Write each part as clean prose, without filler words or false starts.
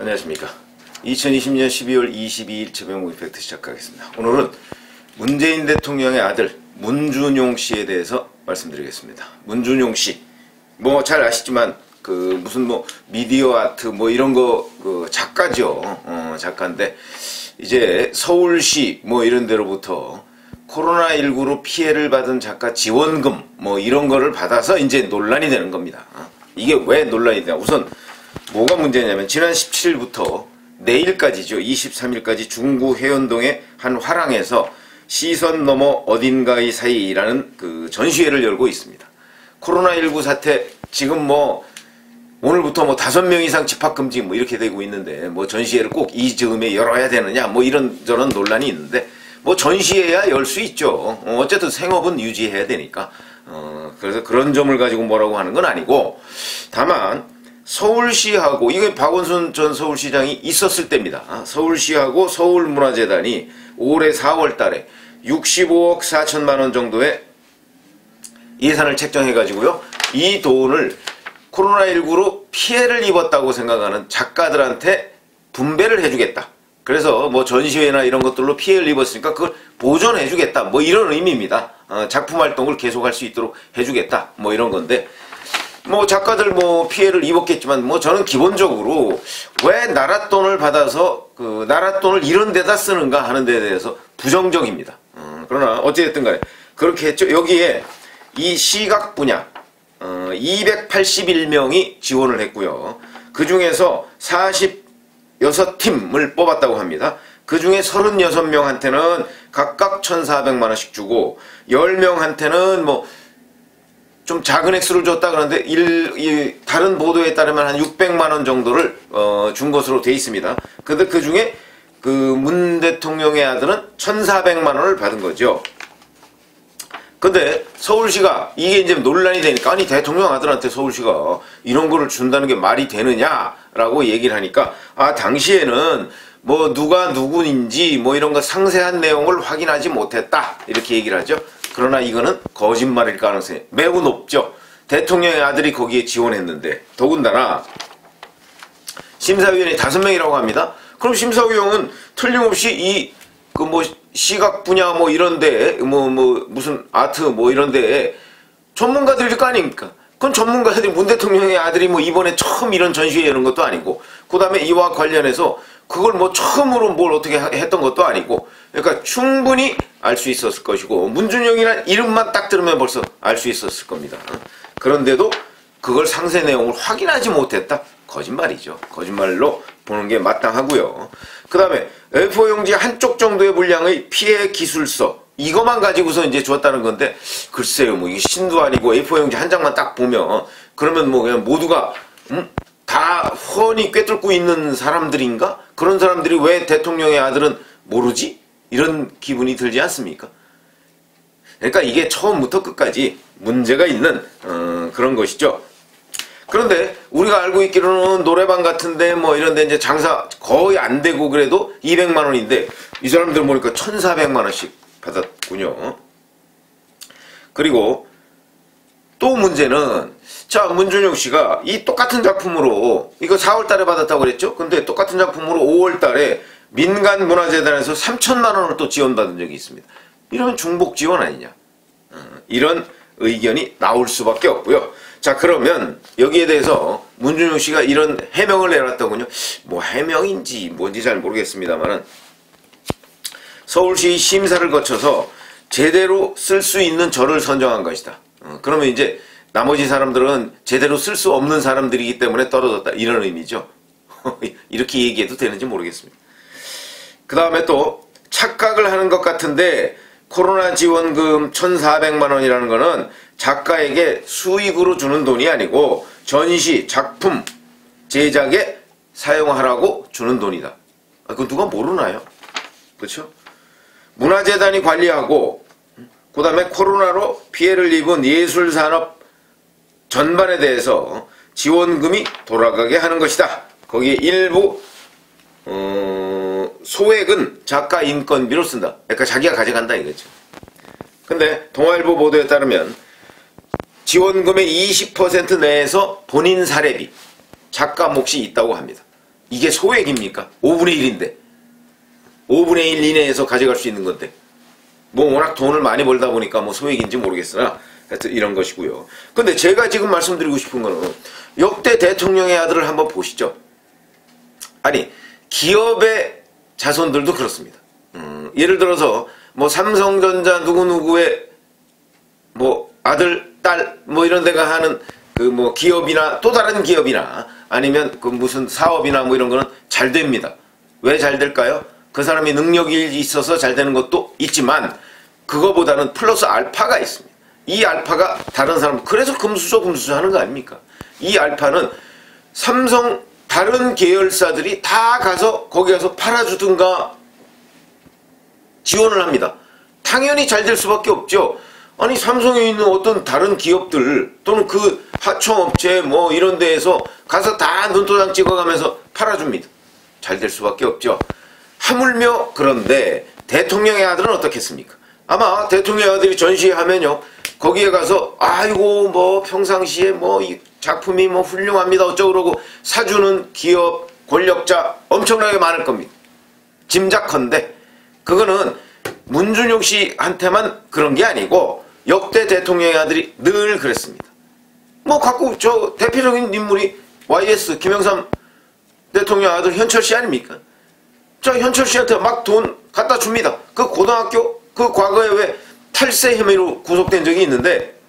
안녕하십니까. 2020년 12월 22일 최병욱 이펙트 시작하겠습니다. 오늘은 문재인 대통령의 아들 문준용 씨에 대해서 말씀드리겠습니다. 문준용 씨, 뭐 잘 아시지만 그 무슨 뭐 미디어 아트 뭐 이런 거 그 작가죠. 작가인데 이제 서울시 뭐 이런 데로부터 코로나19로 피해를 받은 작가 지원금 뭐 이런 거를 받아서 이제 논란이 되는 겁니다. 이게 왜 논란이 되냐? 우선 뭐가 문제냐면 지난 17일부터 내일까지죠. 23일까지 중구 해운동의 한 화랑에서 시선 너머 어딘가의 사이라는 그 전시회를 열고 있습니다. 코로나19 사태 지금 뭐 오늘부터 뭐 5명 이상 집합금지 뭐 이렇게 되고 있는데 뭐 전시회를 꼭 이 즈음에 열어야 되느냐 뭐 이런저런 논란이 있는데 뭐 전시회야 열 수 있죠. 어쨌든 생업은 유지해야 되니까. 그래서 그런 점을 가지고 뭐라고 하는 건 아니고, 다만 서울시하고, 이게 박원순 전 서울시장이 있었을 때입니다. 서울시하고 서울문화재단이 올해 4월 달에 65억 4천만 원 정도의 예산을 책정해가지고요, 이 돈을 코로나19로 피해를 입었다고 생각하는 작가들한테 분배를 해주겠다. 그래서 뭐 전시회나 이런 것들로 피해를 입었으니까 그걸 보존해주겠다. 뭐 이런 의미입니다. 작품 활동을 계속할 수 있도록 해주겠다. 뭐 이런 건데, 뭐 작가들 뭐 피해를 입었겠지만 뭐 저는 기본적으로 왜 나라 돈을 받아서 그 나라 돈을 이런 데다 쓰는가 하는 데에 대해서 부정적입니다. 그러나 어찌됐든 간에 그렇게 했죠. 여기에 이 시각 분야 281명이 지원을 했고요. 그 중에서 46팀을 뽑았다고 합니다. 그 중에 36명한테는 각각 1,400만 원씩 주고 10명한테는 뭐 좀 작은 액수를 줬다 그러는데 다른 보도에 따르면 한 600만 원 정도를 준 것으로 돼 있습니다. 근데 그 중에 그 문 대통령의 아들은 1,400만 원을 받은 거죠. 근데 서울시가 이게 이제 논란이 되니까, 아니 대통령 아들한테 서울시가 이런 거를 준다는 게 말이 되느냐라고 얘기를 하니까, 당시에는 뭐 누가 누구인지 뭐 이런 거 상세한 내용을 확인하지 못했다 이렇게 얘기를 하죠. 그러나 이거는 거짓말일 가능성이 매우 높죠. 대통령의 아들이 거기에 지원했는데, 더군다나 심사위원이 5명이라고 합니다. 그럼 심사위원은 틀림없이 이 그 뭐 시각 분야 뭐 이런데 뭐 무슨 아트 뭐 이런데 전문가들일 거 아닙니까? 그건 전문가들이, 문 대통령의 아들이 뭐 이번에 처음 이런 전시회 여는 것도 아니고, 그 다음에 이와 관련해서 그걸 뭐 처음으로 뭘 어떻게 했던 것도 아니고, 그러니까 충분히 알 수 있었을 것이고, 문준용이라는 이름만 딱 들으면 벌써 알 수 있었을 겁니다. 그런데도 그걸 상세 내용을 확인하지 못했다? 거짓말이죠. 거짓말로 보는 게 마땅하고요. 그 다음에 A4용지 한쪽 정도의 분량의 피해 기술서, 이것만 가지고서 이제 주었다는 건데, 글쎄요, 뭐 이게 신도 아니고 A4용지 한 장만 딱 보면 그러면 뭐 그냥 모두가 다 훤히 꿰뚫고 있는 사람들인가? 그런 사람들이 왜 대통령의 아들은 모르지? 이런 기분이 들지 않습니까? 그러니까 이게 처음부터 끝까지 문제가 있는 그런 것이죠. 그런데 우리가 알고 있기로는 노래방 같은데 뭐 이런데 이제 장사 거의 안 되고 그래도 200만 원인데, 이 사람들 보니까 1,400만 원씩 받았군요. 그리고 또 문제는, 자, 문준용 씨가 이 똑같은 작품으로, 이거 4월 달에 받았다고 그랬죠? 근데 똑같은 작품으로 5월 달에 민간문화재단에서 3,000만 원을 또 지원받은 적이 있습니다. 이러면 중복 지원 아니냐? 이런 의견이 나올 수밖에 없고요. 자, 그러면 여기에 대해서 문준용 씨가 이런 해명을 내놨더군요. 뭐 해명인지 뭔지 잘 모르겠습니다만은, 서울시 심사를 거쳐서 제대로 쓸 수 있는 절을 선정한 것이다. 그러면 이제 나머지 사람들은 제대로 쓸 수 없는 사람들이기 때문에 떨어졌다, 이런 의미죠. 이렇게 얘기해도 되는지 모르겠습니다. 그 다음에 또 착각을 하는 것 같은데, 코로나 지원금 1,400만 원이라는 거는 작가에게 수익으로 주는 돈이 아니고 전시, 작품 제작에 사용하라고 주는 돈이다. 그거 누가 모르나요? 그렇죠? 문화재단이 관리하고, 그 다음에 코로나로 피해를 입은 예술산업 전반에 대해서 지원금이 돌아가게 하는 것이다. 거기에 일부 소액은 작가 인건비로 쓴다. 그러니까 자기가 가져간다 이거죠. 근데 동아일보 보도에 따르면 지원금의 20% 내에서 본인 사례비, 작가 몫이 있다고 합니다. 이게 소액입니까? 5분의 1인데 5분의 1 이내에서 가져갈 수 있는 건데 뭐 워낙 돈을 많이 벌다 보니까 뭐 소액인지 모르겠으나 하여튼 이런 것이고요. 근데 제가 지금 말씀드리고 싶은 거는 역대 대통령의 아들을 한번 보시죠. 아니 기업의 자손들도 그렇습니다. 예를 들어서 뭐 삼성전자 누구누구의 뭐 아들, 딸 뭐 이런 데가 하는 그 뭐 기업이나 또 다른 기업이나 아니면 그 무슨 사업이나 뭐 이런 거는 잘 됩니다. 왜 잘 될까요? 그 사람이 능력이 있어서 잘 되는 것도 있지만 그거보다는 플러스 알파가 있습니다. 이 알파가 다른 사람, 그래서 금수저 하는 거 아닙니까? 이 알파는 삼성 다른 계열사들이 다 가서 거기 가서 팔아주든가 지원을 합니다. 당연히 잘 될 수밖에 없죠. 아니 삼성에 있는 어떤 다른 기업들 또는 그 하청업체 뭐 이런 데에서 가서 다 눈도장 찍어가면서 팔아줍니다. 잘 될 수밖에 없죠. 하물며 그런데 대통령의 아들은 어떻겠습니까? 아마 대통령의 아들이 전시회하면요 거기에 가서 아이고 뭐 평상시에 뭐 이 작품이 뭐 훌륭합니다 어쩌고 그러고 사주는 기업 권력자 엄청나게 많을 겁니다. 짐작컨대 그거는 문준용 씨한테만 그런 게 아니고 역대 대통령의 아들이 늘 그랬습니다. 뭐 갖고 저 대표적인 인물이 YS 김영삼 대통령 아들 현철 씨 아닙니까? 저 현철 씨한테 막 돈 갖다 줍니다. 그 고등학교 그 과거에 왜 탈세 혐의로 구속된 적이 있는데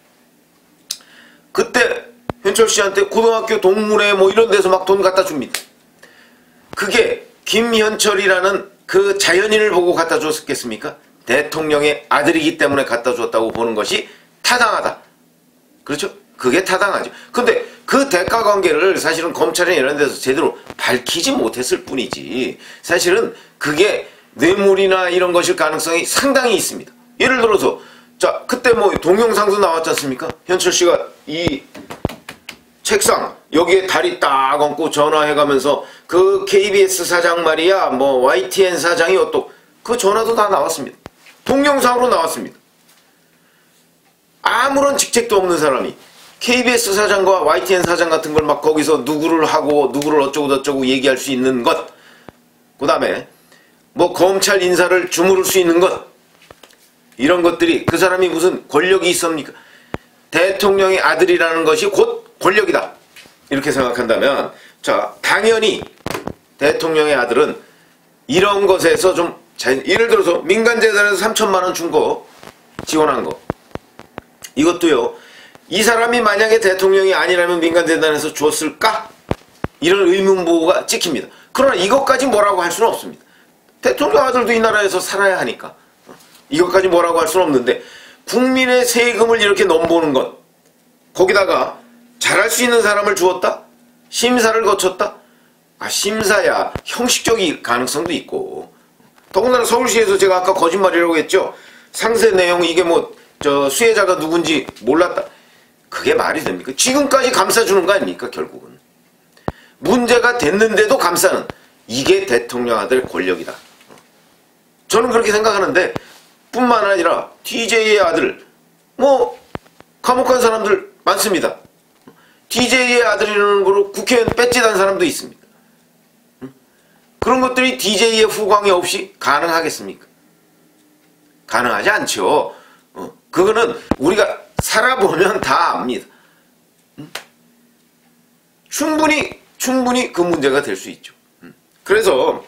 그때 현철 씨한테 고등학교 동문회 뭐 이런 데서 막 돈 갖다 줍니다. 그게 김현철이라는 그 자연인을 보고 갖다 줬겠습니까? 대통령의 아들이기 때문에 갖다 줬다고 보는 것이 타당하다. 그렇죠? 그게 타당하죠. 근데 그 대가 관계를 사실은 검찰이나 이런 데서 제대로 밝히지 못했을 뿐이지 사실은 그게 뇌물이나 이런 것일 가능성이 상당히 있습니다. 예를 들어서 자 그때 뭐 동영상도 나왔지 않습니까? 현철 씨가 이 책상 여기에 다리 딱 얹고 전화해가면서 그 KBS 사장 말이야 뭐 YTN 사장이 어떠 그 전화도 다 나왔습니다. 동영상으로 나왔습니다. 아무런 직책도 없는 사람이 KBS 사장과 YTN 사장 같은 걸 막 거기서 누구를 하고 누구를 어쩌고 저쩌고 얘기할 수 있는 것, 그 다음에 뭐 검찰 인사를 주무를 수 있는 것, 이런 것들이 그 사람이 무슨 권력이 있습니까? 대통령의 아들이라는 것이 곧 권력이다 이렇게 생각한다면 자 당연히 대통령의 아들은 이런 것에서 좀 예를 들어서 민간재단에서 3천만 원 준 거 지원한 거 이것도요 이 사람이 만약에 대통령이 아니라면 민간재단에서 줬을까? 이런 의문부호가 찍힙니다. 그러나 이것까지 뭐라고 할 수는 없습니다. 대통령 아들도 이 나라에서 살아야 하니까 이것까지 뭐라고 할 수는 없는데 국민의 세금을 이렇게 넘보는 것 거기다가 잘할 수 있는 사람을 주었다? 심사를 거쳤다? 아 심사야 형식적인 가능성도 있고 더군다나 서울시에서 제가 아까 거짓말이라고 했죠. 상세 내용 이게 뭐 저 수혜자가 누군지 몰랐다. 그게 말이 됩니까? 지금까지 감싸주는 거 아닙니까? 결국은 문제가 됐는데도 감싸는 이게 대통령 아들 권력이다. 저는 그렇게 생각하는데 뿐만 아니라 DJ의 아들 뭐 감옥 간 사람들 많습니다. DJ의 아들이라는 거로 국회의원 배지단 사람도 있습니다. 그런 것들이 DJ의 후광이 없이 가능하겠습니까? 가능하지 않죠. 그거는 우리가 살아보면 다 압니다. 충분히 그 문제가 될 수 있죠. 그래서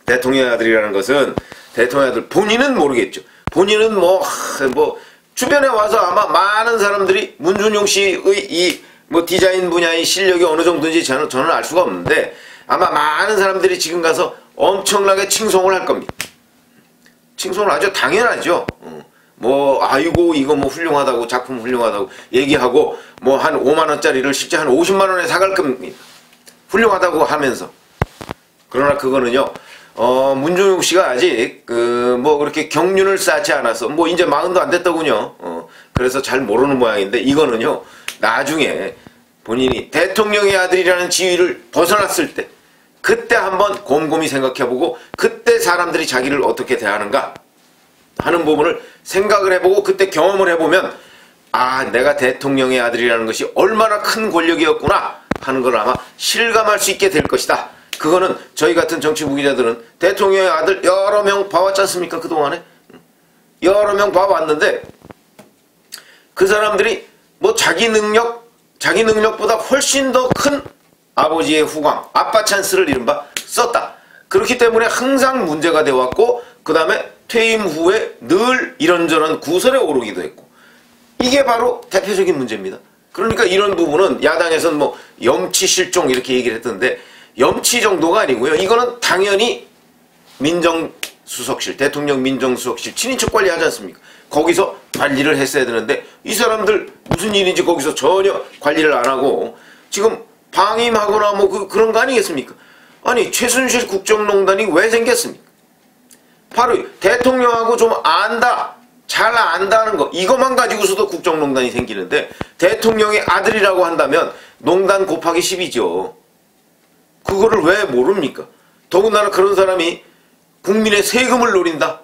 대통령의 아들이라는 것은 대통령의 아들 본인은 모르겠죠. 본인은 뭐 주변에 와서 아마 많은 사람들이 문준용 씨의 이 뭐 디자인 분야의 실력이 어느 정도인지 저는 알 수가 없는데 아마 많은 사람들이 지금 가서 엄청나게 칭송을 할 겁니다. 칭송을 아주 당연하죠. 뭐 아이고 이거 뭐 훌륭하다고 작품 훌륭하다고 얘기하고 뭐 한 5만원짜리를 실제 한 50만원에 사갈 겁니다. 훌륭하다고 하면서. 그러나 그거는요 문준용 씨가 아직 뭐 그렇게 경륜을 쌓지 않아서 뭐 이제 40도 안 됐더군요. 그래서 잘 모르는 모양인데 이거는요 나중에 본인이 대통령의 아들이라는 지위를 벗어났을 때 그때 한번 곰곰이 생각해보고 그때 사람들이 자기를 어떻게 대하는가 하는 부분을 생각을 해보고 그때 경험을 해보면 아 내가 대통령의 아들이라는 것이 얼마나 큰 권력이었구나 하는 걸 아마 실감할 수 있게 될 것이다. 그거는 저희 같은 정치 부기자들은 대통령의 아들 여러 명 봐왔지 않습니까? 그동안에 여러 명 봐왔는데 그 사람들이 뭐 자기 능력보다 훨씬 더 큰 아버지의 후광, 아빠 찬스를 이른바 썼다. 그렇기 때문에 항상 문제가 되어왔고 그 다음에 퇴임 후에 늘 이런저런 구설에 오르기도 했고 이게 바로 대표적인 문제입니다. 그러니까 이런 부분은 야당에서는 뭐 염치 실종 이렇게 얘기를 했던데 염치 정도가 아니고요. 이거는 당연히 민정수석실, 대통령 민정수석실 친인척 관리하지 않습니까? 거기서 관리를 했어야 되는데 이 사람들 무슨 일인지 거기서 전혀 관리를 안 하고 지금 방임하거나 뭐 그런 거 아니겠습니까? 아니 최순실 국정농단이 왜 생겼습니까? 바로 대통령하고 좀 안다, 잘 안다는 거 이것만 가지고서도 국정농단이 생기는데 대통령의 아들이라고 한다면 농단 곱하기 10이죠. 그거를 왜 모릅니까? 더군다나 그런 사람이 국민의 세금을 노린다?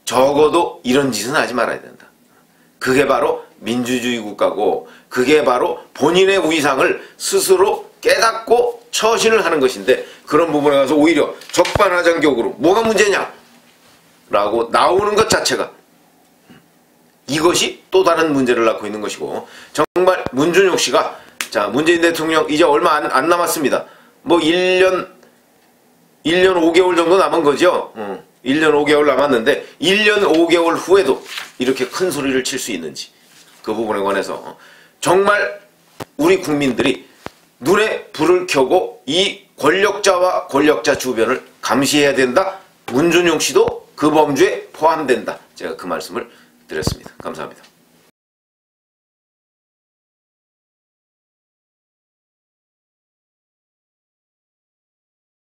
적어도 이런 짓은 하지 말아야 된다. 그게 바로 민주주의 국가고 그게 바로 본인의 위상을 스스로 깨닫고 처신을 하는 것인데 그런 부분에 가서 오히려 적반하장격으로 뭐가 문제냐? 라고 나오는 것 자체가 이것이 또 다른 문제를 낳고 있는 것이고 정말 문준용 씨가 자 문재인 대통령 이제 얼마 안 남았습니다. 뭐 1년 5개월 정도 남은 거죠. 1년 5개월 남았는데 1년 5개월 후에도 이렇게 큰 소리를 칠 수 있는지 그 부분에 관해서 정말 우리 국민들이 눈에 불을 켜고 이 권력자와 권력자 주변을 감시해야 된다. 문준용 씨도 그 범주에 포함된다. 제가 그 말씀을 드렸습니다. 감사합니다.